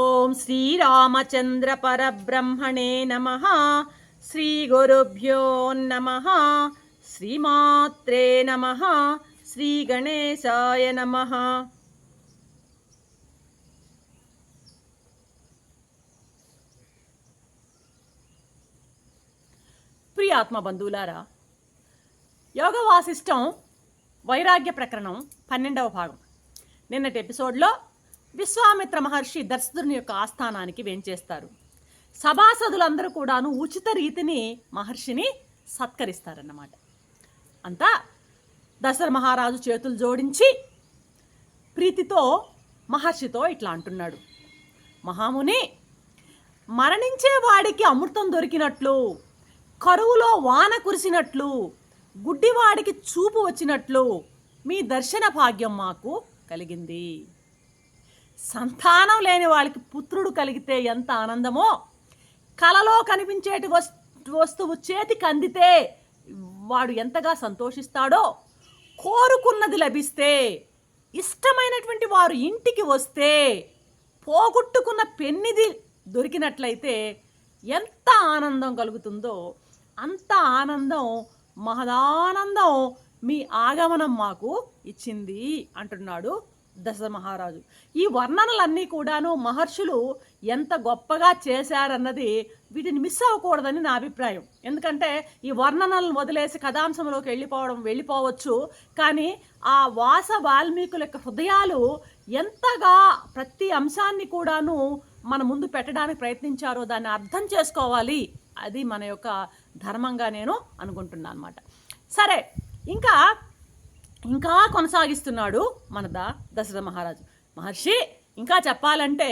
ఓం శ్రీరామచంద్ర పరబ్రహ్మణే నమః. శ్రీ గురుభ్యో నమః. శ్రీమాత్రే నమః. శ్రీ గణేశాయ నమః. ప్రియాత్మ బంధువులారా, యోగ వాసిష్టం వైరాగ్య ప్రకరణం 12వ భాగం. నిన్నటి ఎపిసోడ్లో విశ్వామిత్ర మహర్షి దశరథుని యొక్క ఆస్థానానికి వేంచేస్తారు. సభాసదులందరూ కూడాను ఉచిత రీతిని మహర్షిని సత్కరిస్తారన్నమాట. అంతా దశరథ మహారాజు చేతులు జోడించి ప్రీతితో మహర్షితో ఇట్లా అంటున్నాడు. మహాముని, మరణించే వాడికి అమృతం దొరికినట్లు, కరువులో వాన కురిసినట్లు, గుడ్డివాడికి చూపు వచ్చినట్లు మీ దర్శన భాగ్యం మాకు కలిగింది. సంతానం లేని వాళ్ళకి పుత్రుడు కలిగితే ఎంత ఆనందమో, కలలో కనిపించేటి వస్తువు చేతికి అందితే వాడు ఎంతగా సంతోషిస్తాడో, కోరుకున్నది లభిస్తే, ఇష్టమైనటువంటి వారు ఇంటికి వస్తే, పోగొట్టుకున్న పెన్నిది దొరికినట్లయితే ఎంత ఆనందం కలుగుతుందో అంత ఆనందం, మహదానందం మీ ఆగమనం మాకు ఇచ్చింది అంటున్నాడు దశరథ మహారాజు. ఈ వర్ణనలన్నీ కూడాను మహర్షులు ఎంత గొప్పగా చేశారన్నది వీటిని మిస్ అవ్వకూడదని నా అభిప్రాయం. ఎందుకంటే ఈ వర్ణనలను వదిలేసి కథాంశంలోకి వెళ్ళిపోవచ్చు, కానీ ఆ వాల్మీకుల యొక్క హృదయాలు ఎంతగా ప్రతి అంశాన్ని కూడాను మన ముందు పెట్టడానికి ప్రయత్నించారో దాన్ని అర్థం చేసుకోవాలి. అది మన యొక్క ధర్మంగా నేను అనుకుంటున్నాను అన్నమాట. సరే, ఇంకా కొనసాగిస్తున్నాడు మన దశరథ మహారాజు. మహర్షి ఇంకా చెప్పాలంటే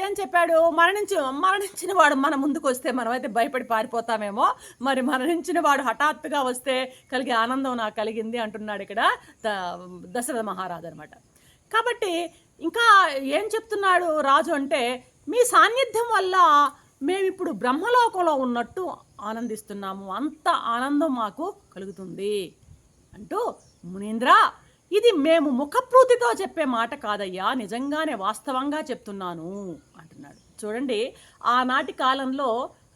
ఏం చెప్పాడు? మరణించిన వాడు మన ముందుకు వస్తే మనమైతే భయపడి పారిపోతామేమో, మరి మరణించిన వాడు హఠాత్తుగా వస్తే కలిగే ఆనందం నాకు కలిగింది అంటున్నాడు ఇక్కడ దశరథ మహారాజు అనమాట. కాబట్టి ఇంకా ఏం చెప్తున్నాడు రాజు అంటే, మీ సాన్నిధ్యం వల్ల మేమిప్పుడు బ్రహ్మలోకంలో ఉన్నట్టు ఆనందిస్తున్నాము, అంత ఆనందం మాకు కలుగుతుంది అంటూ, మునీంద్ర, ఇది మేము ముఖప్రూతితో చెప్పే మాట కాదయ్యా, నిజంగానే వాస్తవంగా చెప్తున్నాను అంటున్నాడు. చూడండి, ఆనాటి కాలంలో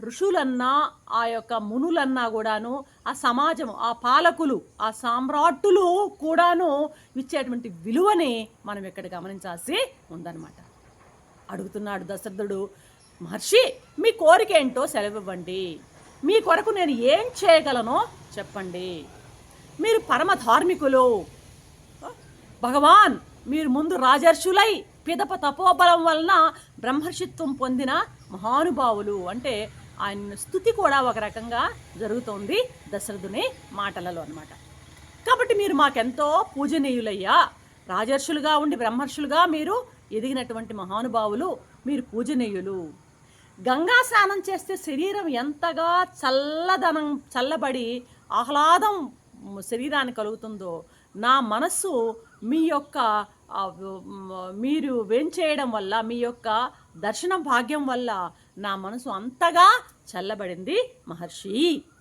ఋషులన్నా ఆ యొక్క మునులన్నా కూడాను, ఆ సమాజం, ఆ పాలకులు, ఆ సామ్రాట్టులు కూడాను ఇచ్చేటువంటి విలువని మనం ఇక్కడ గమనించాల్సి ఉందన్నమాట. అడుగుతున్నాడు దశరథుడు, మహర్షి మీ కోరిక ఏంటో సెలవివ్వండి, మీ కొరకు నేను ఏం చేయగలనో చెప్పండి. మీరు పరమ ధార్మికులు, భగవాన్ మీరు ముందు రాజర్షులై పిదప తపోబలం వలన బ్రహ్మర్షిత్వం పొందిన మహానుభావులు అంటే ఆయన స్తుతి కూడా ఒక రకంగా జరుగుతోంది దశరథుని మాటలలో అన్నమాట. కాబట్టి మీరు మాకెంతో పూజనీయులయ్యా, రాజర్షులుగా ఉండి బ్రహ్మర్షులుగా మీరు ఎదిగినటువంటి మహానుభావులు, మీరు పూజనీయులు. గంగా స్నానం చేస్తే శరీరం ఎంతగా చల్లబడి ఆహ్లాదం శరీరానికి కలుగుతుందో, నా మనస్సు మీ యొక్క మీరు వేంచేయడం వల్ల, మీ యొక్క దర్శనం భాగ్యం వల్ల నా మనసు అంతగా చల్లబడింది మహర్షి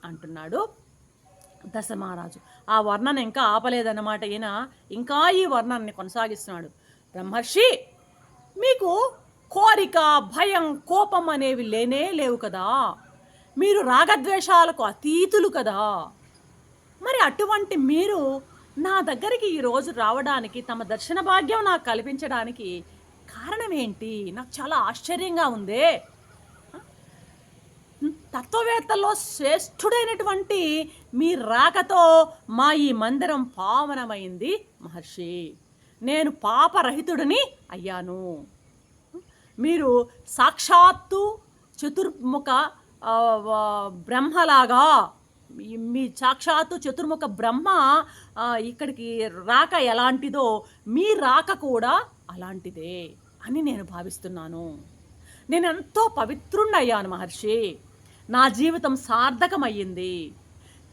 అంటున్నాడు దశరథ మహారాజు. ఆ వర్ణన ఇంకా ఆపలేదన్నమాట. ఈయన ఇంకా ఈ వర్ణాన్ని కొనసాగిస్తున్నాడు. బ్రహ్మర్షి, మీకు కోరిక, భయం, కోపం అనేవి లేనే లేవు కదా, మీరు రాగద్వేషాలకు అతీతులు కదా. మరి అటువంటి మీరు నా దగ్గరికి ఈరోజు రావడానికి, తమ దర్శన భాగ్యం నాకు కల్పించడానికి కారణం ఏంటి? నాకు చాలా ఆశ్చర్యంగా ఉందే. తత్వవేత్తల్లో శ్రేష్ఠుడైనటువంటి మీ రాకతో మా ఈ మందిరం పావనమైంది మహర్షి. నేను పాపరహితుడిని అయ్యాను. మీరు సాక్షాత్తు చతుర్ముఖ బ్రహ్మలాగా, మీ సాక్షాత్తు చతుర్ముఖ బ్రహ్మ ఇక్కడికి రాక ఎలాంటిదో మీ రాక కూడా అలాంటిదే అని నేను భావిస్తున్నాను. నేను ఎంతో పవిత్రుణ్ణయ్యాను మహర్షి, నా జీవితం సార్థకమయ్యింది.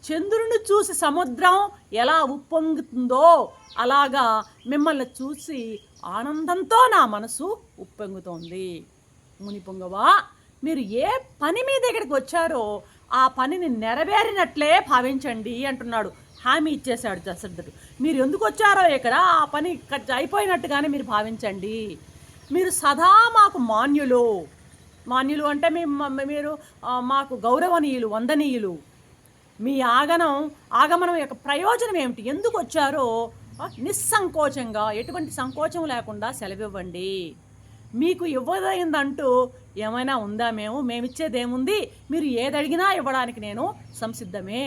చంద్రుని చూసి సముద్రం ఎలా ఉప్పొంగుతుందో అలాగా మిమ్మల్ని చూసి ఆనందంతో నా మనసు ఉప్పొంగుతోంది. ముని పొంగవా, మీరు ఏ పని మీద ఇక్కడికి వచ్చారో ఆ పనిని నెరవేరినట్లే భావించండి అంటున్నాడు. హామీ ఇచ్చేశాడు దశరథుడు. మీరు ఎందుకు వచ్చారో ఇక్కడ ఆ పని అయిపోయినట్టుగానే మీరు భావించండి. మీరు సదా మాకు మాన్యులు. మాన్యులు అంటే మీరు మాకు గౌరవనీయులు, వందనీయులు. మీ ఆగమనం యొక్క ప్రయోజనం ఏమిటి, ఎందుకు వచ్చారో నిస్సంకోచంగా, ఎటువంటి సంకోచం లేకుండా సెలవివ్వండి. మీకు ఇవ్వదైందంటూ ఏమైనా ఉందా? మేమిచ్చేదేముంది, మీరు ఏదడిగినా ఇవ్వడానికి నేను సంసిద్ధమే.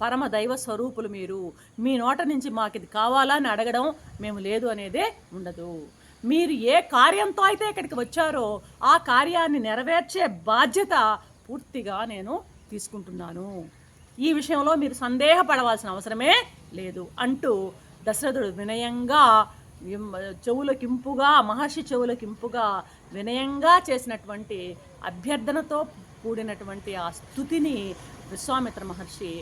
పరమ దైవ స్వరూపులు మీరు. మీ నోట నుంచి మాకు ఇది కావాలా అని అడగడం మేము లేదు అనేదే ఉండదు. మీరు ఏ కార్యంతో అయితే ఇక్కడికి వచ్చారో ఆ కార్యాన్ని నెరవేర్చే బాధ్యత పూర్తిగా నేను తీసుకుంటున్నాను. ఈ విషయంలో మీరు సందేహపడవలసిన అవసరమే లేదు అంటూ దశరథుడు వినయంగా, మహర్షి చెవులకింపుగా వినయంగా చేసినటువంటి అభ్యర్థనతో కూడినటువంటి ఆ స్తుతిని విశ్వామిత్ర మహర్షి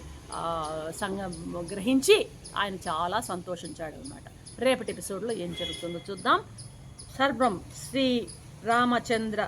గ్రహించి ఆయన చాలా సంతోషించాడు అన్నమాట. రేపటి ఎపిసోడ్లో ఏం జరుగుతుందో చూద్దాం. సర్వం శ్రీ రామచంద్ర